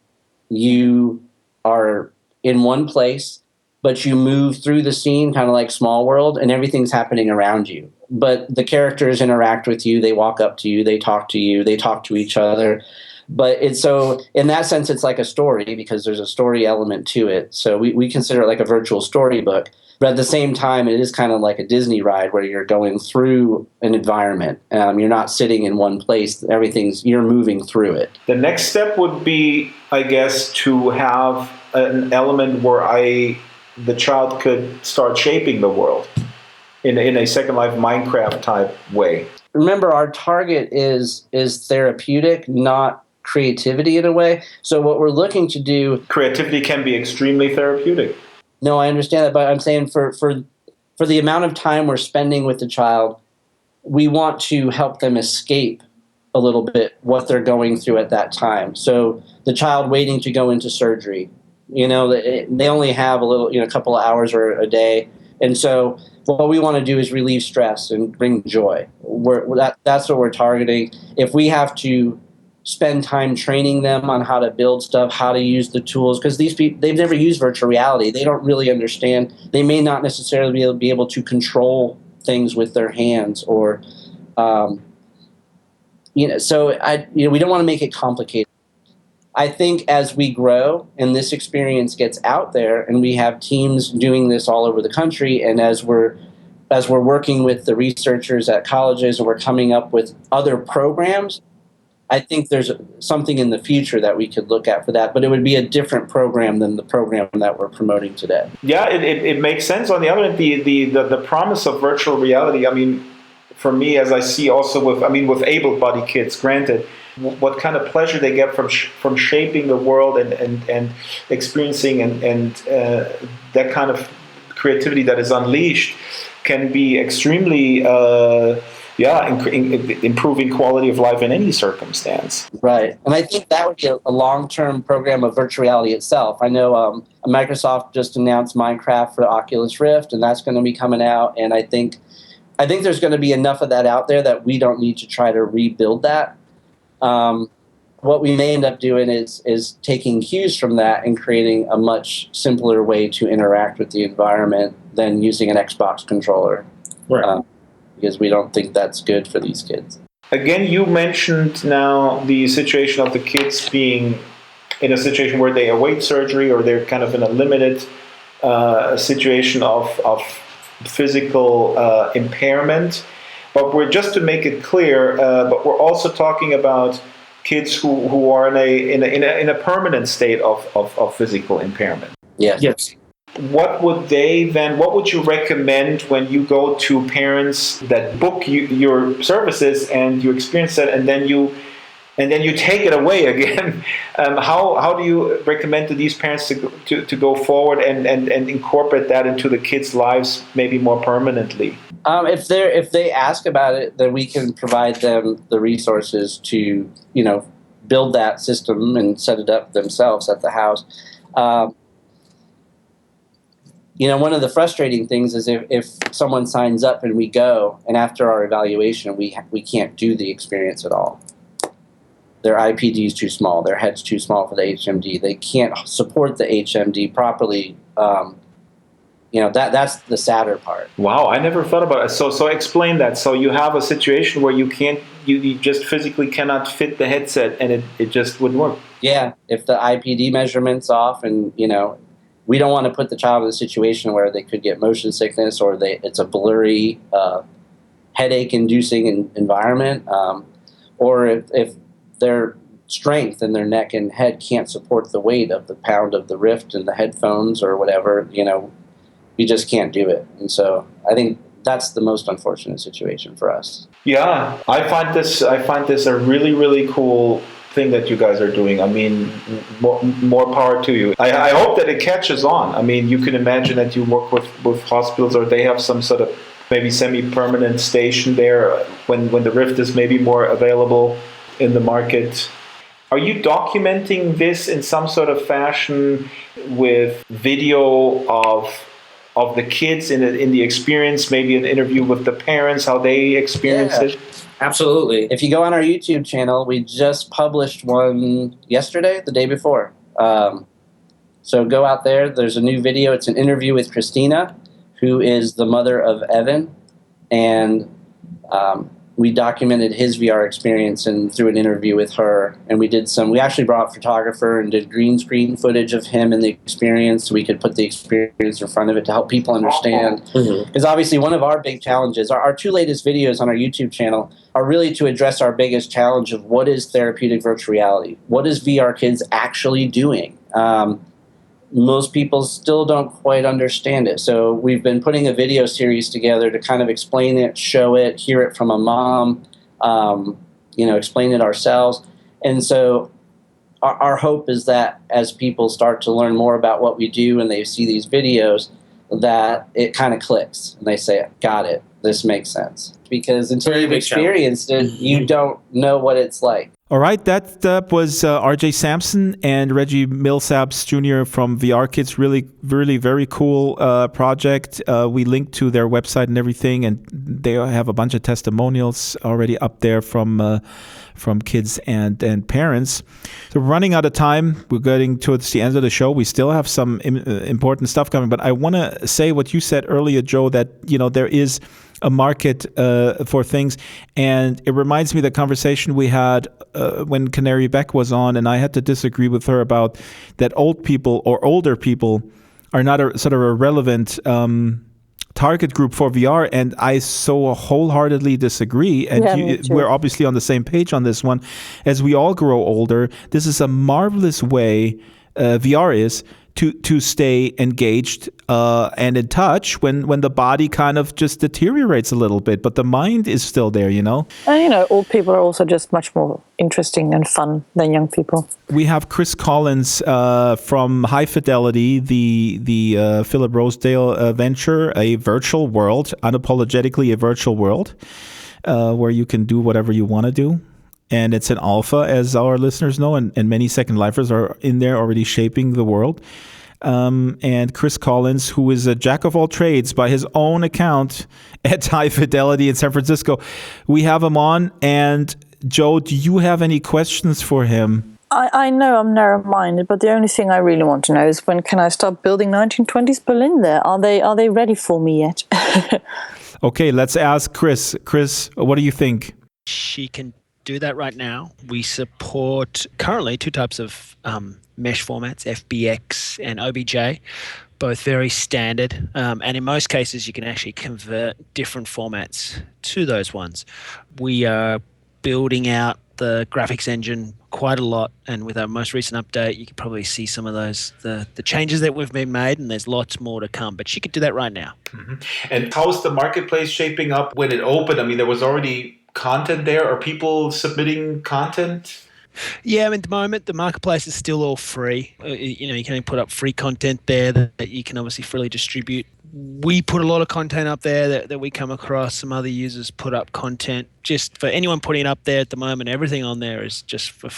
You are in one place, but you move through the scene kind of like Small World, and everything's happening around you. But the characters interact with you. They walk up to you. They talk to you. They talk to each other. But it's so in that sense, it's like a story because there's a story element to it. So we consider it like a virtual storybook. But at the same time, it is kind of like a Disney ride where you're going through an environment. You're not sitting in one place. You're moving through it. The next step would be, I guess, to have an element where the child could start shaping the world in a Second Life Minecraft type way. Remember, our target is therapeutic, not creativity in a way. So what we're looking to do... Creativity can be extremely therapeutic. No, I understand that, but I'm saying for the amount of time we're spending with the child, we want to help them escape a little bit what they're going through at that time. So the child waiting to go into surgery, they only have a couple of hours or a day. And so what we want to do is relieve stress and bring joy. That's what we're targeting. If we have to spend time training them on how to build stuff, how to use the tools, because these people, they've never used virtual reality. They don't really understand. They may not necessarily be able to control things with their hands or, so we don't want to make it complicated. I think as we grow and this experience gets out there and we have teams doing this all over the country, and as we're working with the researchers at colleges and we're coming up with other programs, I think there's something in the future that we could look at for that, but it would be a different program than the program that we're promoting today. Yeah, it makes sense. On the other hand, the promise of virtual reality, I mean, for me, as I see also with able-bodied kids, granted, what kind of pleasure they get from shaping the world and experiencing and that kind of creativity that is unleashed can be extremely improving quality of life in any circumstance. Right. And I think that would be a long-term program of virtual reality itself. I know Microsoft just announced Minecraft for the Oculus Rift, and that's going to be coming out. And I think there's going to be enough of that out there that we don't need to try to rebuild that. What we may end up doing is taking cues from that and creating a much simpler way to interact with the environment than using an Xbox controller. Right. Because we don't think that's good for these kids. Again, you mentioned now the situation of the kids being in a situation where they await surgery or they're kind of in a limited situation of physical impairment. But we're just to make it clear, but we're also talking about kids who are in a permanent state of physical impairment. Yes. Yes. What would you recommend when you go to parents that book your services and you experience that and then you take it away again? How do you recommend to these parents to go forward and incorporate that into the kids' lives maybe more permanently? If they ask about it, then we can provide them the resources to build that system and set it up themselves at the house. One of the frustrating things is if someone signs up and we go, and after our evaluation, we can't do the experience at all. Their IPD is too small. Their head's too small for the HMD. They can't support the HMD properly. That's the sadder part. Wow, I never thought about it. So explain that. So you have a situation where you just physically cannot fit the headset, and it just wouldn't work. Yeah, if the IPD measurement's off, and we don't want to put the child in a situation where they could get motion sickness or it's a blurry, headache-inducing environment, or if their strength in their neck and head can't support the weight of the pound of the Rift and the headphones or whatever, we just can't do it. And so I think that's the most unfortunate situation for us. Yeah, I find this a really, really cool thing that you guys are doing. I mean, more power to you. I hope that it catches on. I mean, you can imagine that you work with hospitals, or they have some sort of maybe semi-permanent station there when the Rift is maybe more available in the market. Are you documenting this in some sort of fashion with video of the kids in the experience, maybe an interview with the parents, how they experience it? Absolutely. If you go on our YouTube channel, we just published one yesterday, the day before. So go out there. There's a new video. It's an interview with Christina, who is the mother of Evan, and we documented his VR experience and through an interview with her. And we actually brought a photographer and did green screen footage of him and the experience so we could put the experience in front of it to help people understand. Because obviously one of our big challenges, our two latest videos on our YouTube channel are really to address our biggest challenge of what is therapeutic virtual reality? What is VR Kids actually doing? Most people still don't quite understand it. So we've been putting a video series together to kind of explain it, show it, hear it from a mom, explain it ourselves. And so our hope is that as people start to learn more about what we do and they see these videos, that it kind of clicks and they say, got it, this makes sense. Because until you've experienced it, you don't know what it's like. All right, that was RJ Sampson and Reggie Millsaps Jr. from VR Kids. Really, really very cool project. We linked to their website and everything, and they have a bunch of testimonials already up there from kids and parents. So we're running out of time. We're getting towards the end of the show. We still have some important stuff coming, but I want to say what you said earlier, Joe, that there is a market for things, and it reminds me of the conversation we had when Canary Beck was on, and I had to disagree with her about that old people or older people are not a sort of a relevant target group for VR, and I so wholeheartedly disagree. And we're obviously on the same page on this one. As we all grow older, this is a marvelous way VR is to stay engaged and in touch when the body kind of just deteriorates a little bit, but the mind is still there, And, old people are also just much more interesting and fun than young people. We have Chris Collins from High Fidelity, the Philip Rosedale venture, a virtual world, unapologetically a virtual world, where you can do whatever you want to do. And it's an alpha, as our listeners know, and many Second Lifers are in there already shaping the world. And Chris Collins, who is a jack of all trades by his own account at High Fidelity in San Francisco. We have him on. And Joe, do you have any questions for him? I know I'm narrow-minded, but the only thing I really want to know is when can I start building 1920s Berlin there? Are they ready for me yet? Okay, let's ask Chris. Chris, what do you think? She can do that right now. We support currently two types of mesh formats, FBX and OBJ, both very standard. And in most cases, you can actually convert different formats to those ones. We are building out the graphics engine quite a lot, and with our most recent update, you can probably see some of those, the changes that we've been made, and there's lots more to come, but she could do that right now. Mm-hmm. And how's the marketplace shaping up when it opened? I mean, there was already content there. Are people submitting content? Yeah, at the moment, the marketplace is still all free. You can only put up free content there that you can obviously freely distribute. We put a lot of content up there that we come across. Some other users put up content. Just for anyone putting it up there at the moment, everything on there is just for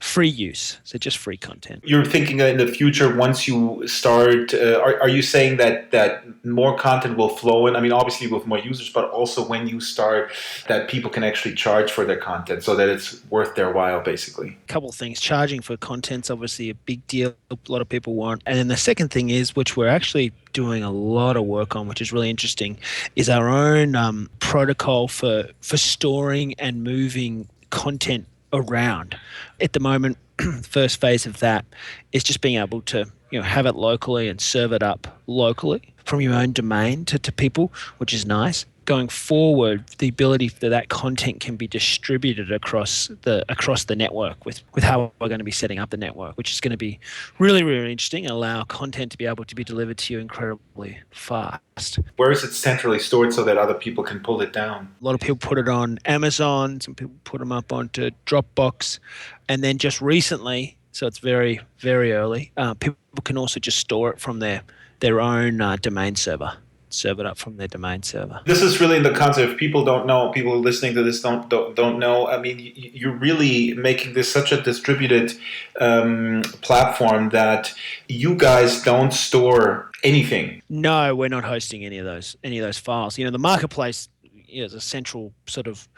free use. So just free content. You're thinking in the future, once you start, are you saying that more content will flow in? I mean, obviously with more users, but also when you start, that people can actually charge for their content so that it's worth their while, basically. A couple of things. Charging for content's obviously a big deal. A lot of people want. And then the second thing is, which we're actually doing a lot of work on, which is really interesting, is our own protocol for storing and moving content around. At the moment, the first phase of that is just being able to have it locally and serve it up locally from your own domain to people, which is nice. Going forward, the ability for that content can be distributed across the network with how we're going to be setting up the network, which is going to be really, really interesting and allow content to be able to be delivered to you incredibly fast. Where is it centrally stored so that other people can pull it down? A lot of people put it on Amazon, some people put them up onto Dropbox, and then just recently, so it's very, very early, people can also just store it from their own domain server. serve it up from their domain server. This is really the concept. If people don't know, people listening to this don't know. I mean, you're really making this such a distributed platform that you guys don't store anything. No, we're not hosting any of those files. The marketplace is a central sort of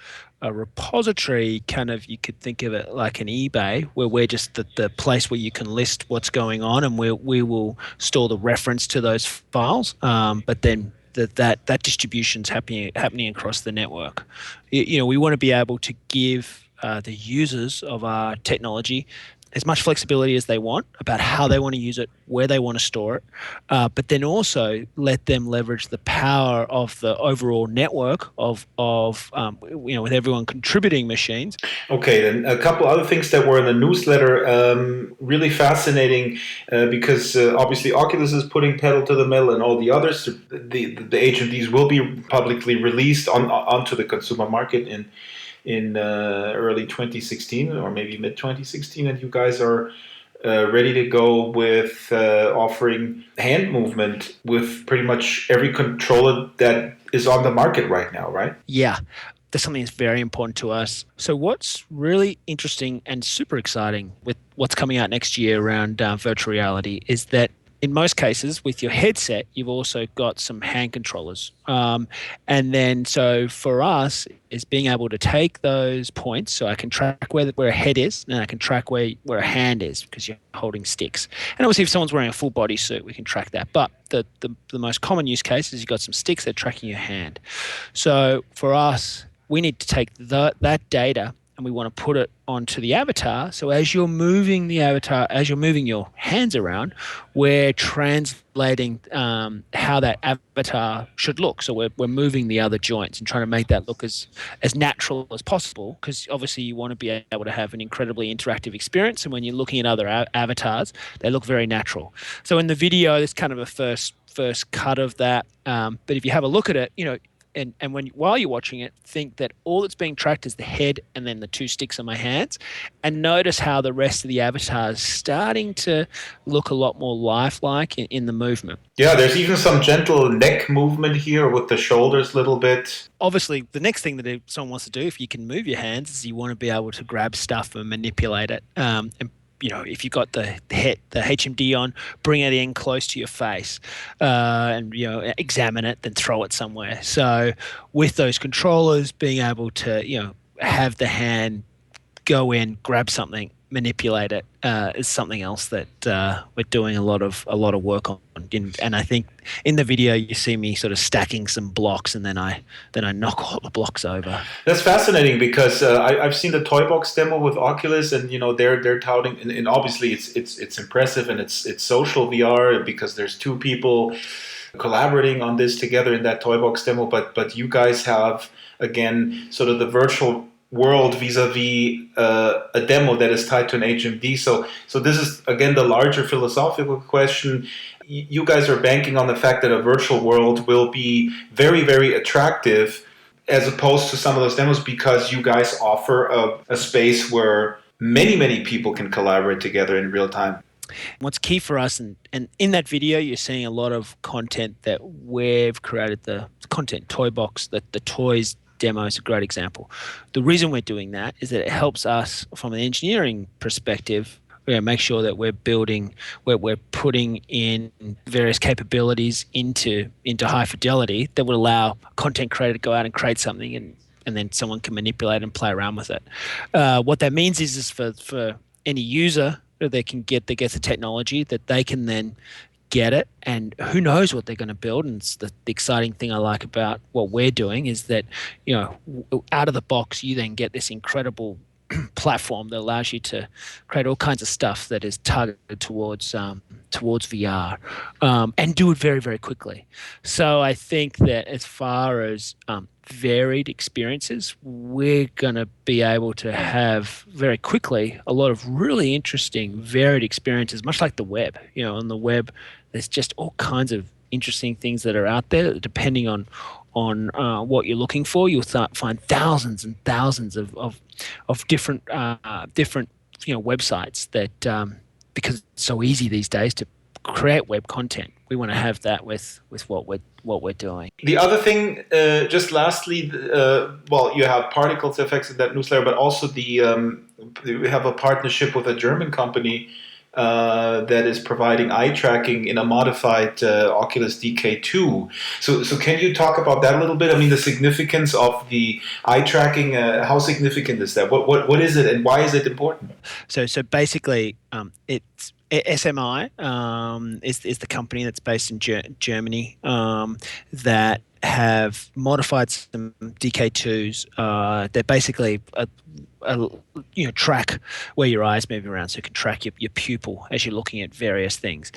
a repository, kind of, you could think of it like an eBay, where we're just the place where you can list what's going on, and we will store the reference to those files. But then that distribution's happening across the network. We want to be able to give the users of our technology as much flexibility as they want about how they want to use it, where they want to store it, but then also let them leverage the power of the overall network of with everyone contributing machines. Okay, then a couple other things that were in the newsletter, really fascinating, because obviously Oculus is putting pedal to the metal, and all the others, the HMDs will be publicly released onto the consumer market in early 2016 or maybe mid 2016, and you guys are ready to go with offering hand movement with pretty much every controller that is on the market right now, right? Yeah, that's something that's very important to us. So what's really interesting and super exciting with what's coming out next year around virtual reality is that in most cases, with your headset, you've also got some hand controllers. And then, so for us, is being able to take those points, so I can track where a head is, and I can track where a hand is, because you're holding sticks. And obviously, if someone's wearing a full body suit, we can track that. But the most common use case is you've got some sticks that are tracking your hand. So for us, we need to take that data, and we want to put it onto the avatar. So as you're moving the avatar, as you're moving your hands around, we're translating how that avatar should look. So we're moving the other joints and trying to make that look as natural as possible, because obviously you want to be able to have an incredibly interactive experience. And when you're looking at other avatars, they look very natural. So in the video, there's kind of a first cut of that. But if you have a look at it, and while you're watching it, think that all that's being tracked is the head and then the two sticks on my hands, and notice how the rest of the avatar is starting to look a lot more lifelike in the movement. Yeah, there's even some gentle neck movement here with the shoulders a little bit. Obviously, the next thing that someone wants to do, if you can move your hands, is you want to be able to grab stuff and manipulate it. And if you've got the HMD on, bring it in close to your face, and examine it, then throw it somewhere. So with those controllers, being able to have the hand go in, grab something, manipulate it, is something else that we're doing a lot of work on. And I think in the video you see me sort of stacking some blocks, and then I knock all the blocks over. That's fascinating, because I've seen the toy box demo with Oculus, and they're touting, and obviously it's impressive, and it's social VR because there's two people collaborating on this together in that toy box demo. But you guys have, again, sort of the virtual world vis-a-vis a demo that is tied to an HMD. So this is, again, the larger philosophical question. You guys are banking on the fact that a virtual world will be very, very attractive, as opposed to some of those demos, because you guys offer a space where many, many people can collaborate together in real time. What's key for us, and in that video, you're seeing a lot of content that we've created, the content toy box, the toys demo is a great example. The reason we're doing that is that it helps us from an engineering perspective, make sure that we're putting in various capabilities into high fidelity that would allow a content creator to go out and create something, and then someone can manipulate and play around with it. What that means is for any user that gets the technology, that they can then get it, and who knows what they're going to build. And it's the exciting thing I like about what we're doing is that out of the box you then get this incredible platform that allows you to create all kinds of stuff that is targeted towards VR, and do it very, very quickly. So I think that as far as varied experiences, we're going to be able to have very quickly a lot of really interesting varied experiences, much like the web. On the web there's just all kinds of interesting things that are out there. Depending on what you're looking for, you'll find thousands and thousands of different websites that because it's so easy these days to create web content. want to have that with what we're doing. The other thing, just lastly, well, you have particles effects in that newsletter, but also we have a partnership with a German company that is providing eye tracking in a modified Oculus DK2. So can you talk about that a little bit? I mean, the significance of the eye tracking. How significant is that? What is it, and why is it important? So basically, it's SMI is the company that's based in Germany that have modified some DK2s. They're basically track where your eyes move around, so it can track your pupil as you're looking at various things.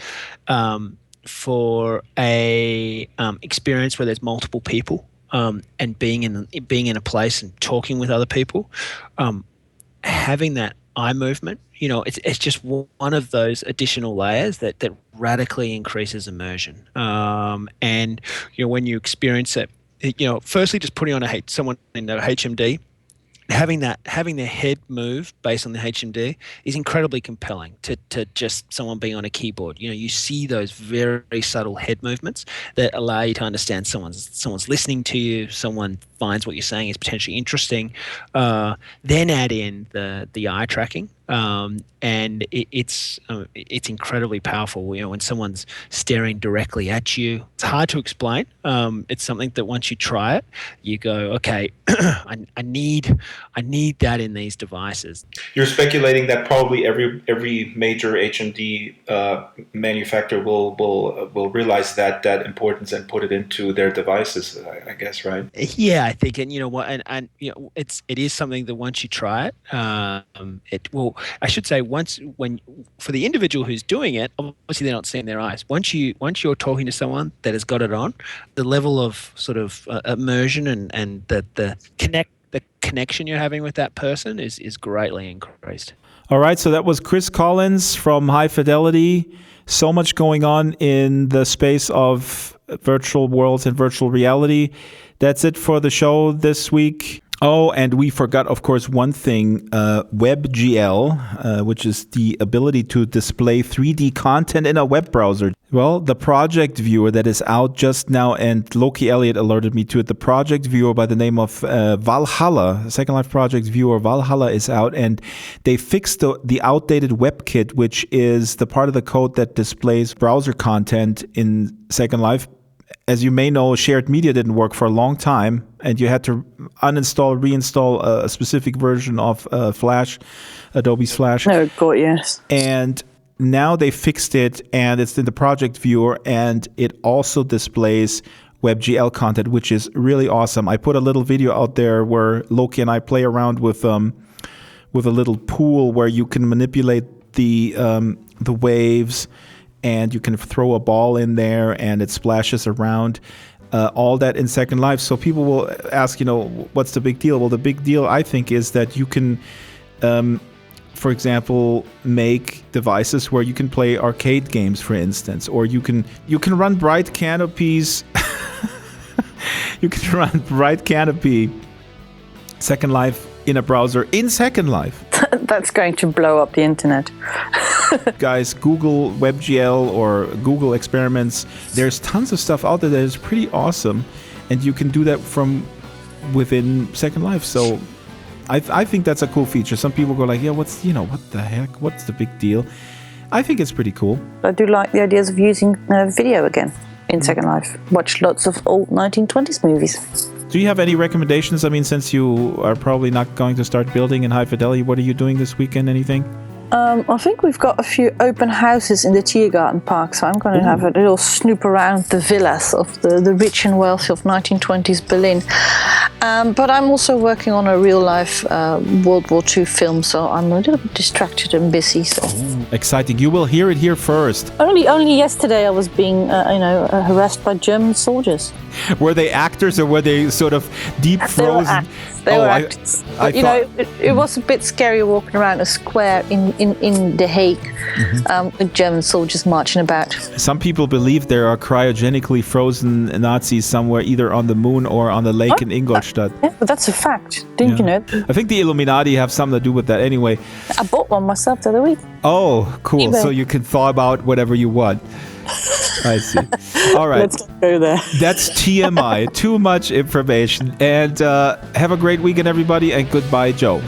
For a experience where there's multiple people and being in a place and talking with other people, having that eye movement, it's just one of those additional layers that radically increases immersion. And when you experience it, firstly just putting on someone in a HMD, having their head move based on the HMD is incredibly compelling to just someone being on a keyboard. You see those very subtle head movements that allow you to understand someone's listening to you, someone finds what you're saying is potentially interesting. Then add in the eye tracking. And it's incredibly powerful. When someone's staring directly at you, it's hard to explain. It's something that once you try it, you go, okay, I need that in these devices. You're speculating that probably every major HMD manufacturer will realize that importance and put it into their devices. I guess, right? Yeah, I think, and it is something that once you try it, I should say for the individual who's doing it, obviously they're not seeing their eyes. Once you're talking to someone that has got it on, the level of sort of immersion and the connection you're having with that person is greatly increased. All right, so that was Chris Collins from High Fidelity. So much going on in the space of virtual worlds and virtual reality. That's it for the show this week. Oh, and we forgot, of course, one thing, WebGL, which is the ability to display 3D content in a web browser. Well, the project viewer that is out just now, and Loki Elliott alerted me to it, the project viewer by the name of Valhalla, Second Life project viewer Valhalla is out, and they fixed the outdated WebKit, which is the part of the code that displays browser content in Second Life. As you may know, shared media didn't work for a long time, and you had to reinstall a specific version of Flash, Adobe's Flash. Oh, God, yes. And now they fixed it, and it's in the project viewer, and it also displays WebGL content, which is really awesome. I put a little video out there where Loki and I play around with a little pool where you can manipulate the waves, and you can throw a ball in there and it splashes around. All that in Second Life. So people will ask, what's the big deal? Well, the big deal, I think, is that you can, for example, make devices where you can play arcade games, for instance, or you can run Bright Canopies. You can run Bright Canopy Second Life in a browser in Second Life. That's going to blow up the internet. Guys, Google WebGL or Google Experiments. There's tons of stuff out there that is pretty awesome, and you can do that from within Second Life. So I think that's a cool feature. Some people go like, yeah, what the heck? What's the big deal? I think it's pretty cool. I do like the ideas of using video again in Second Life. Watch lots of old 1920s movies. Do you have any recommendations? I mean, since you are probably not going to start building in High Fidelity, what are you doing this weekend? Anything? I think we've got a few open houses in the Tiergarten Park, so I'm going to have a little snoop around the villas of the rich and wealthy of 1920s Berlin. But I'm also working on a real-life World War II film, so I'm a little bit distracted and busy. So. Exciting. You will hear it here first. Only yesterday I was being, harassed by German soldiers. Were they actors or were they sort of deep frozen? They were actors. But, it was a bit scary walking around a square in The Hague with German soldiers marching about. Some people believe there are cryogenically frozen Nazis somewhere either on the moon or on the lake in Ingolstadt. Yeah, but that's a fact. Didn't you know? I think the Illuminati have something to do with that anyway. I bought one myself the other week. Oh, cool. eBay. So you can thaw about whatever you want. I see. All right. Let's not go there. That's TMI. Too much information. And have a great weekend, everybody. And goodbye, Joe.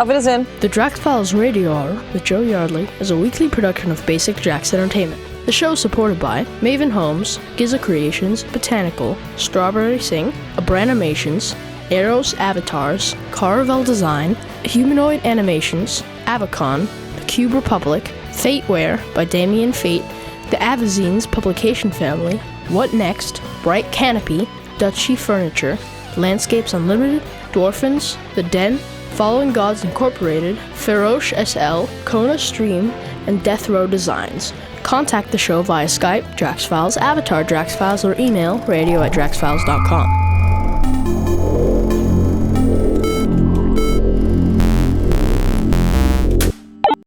Auf Wiedersehen. The Drax Files Radio Hour with Joe Yardley is a weekly production of Basic Drax Entertainment. The show is supported by Maven Homes, Giza Creations, Botanical, Strawberry Sing, Abranimations, Eros Avatars, Caravel Design, Humanoid Animations, Avacon, The Cube Republic, Fateware by Damien Fate, the Avazines Publication Family, What Next, Bright Canopy, Dutchy Furniture, Landscapes Unlimited, Dwarfins, The Den, Following Gods Incorporated, Feroce SL, Kona Stream, and Death Row Designs. Contact the show via Skype, Drax Files, Avatar Drax Files, or email radio@draxfiles.com.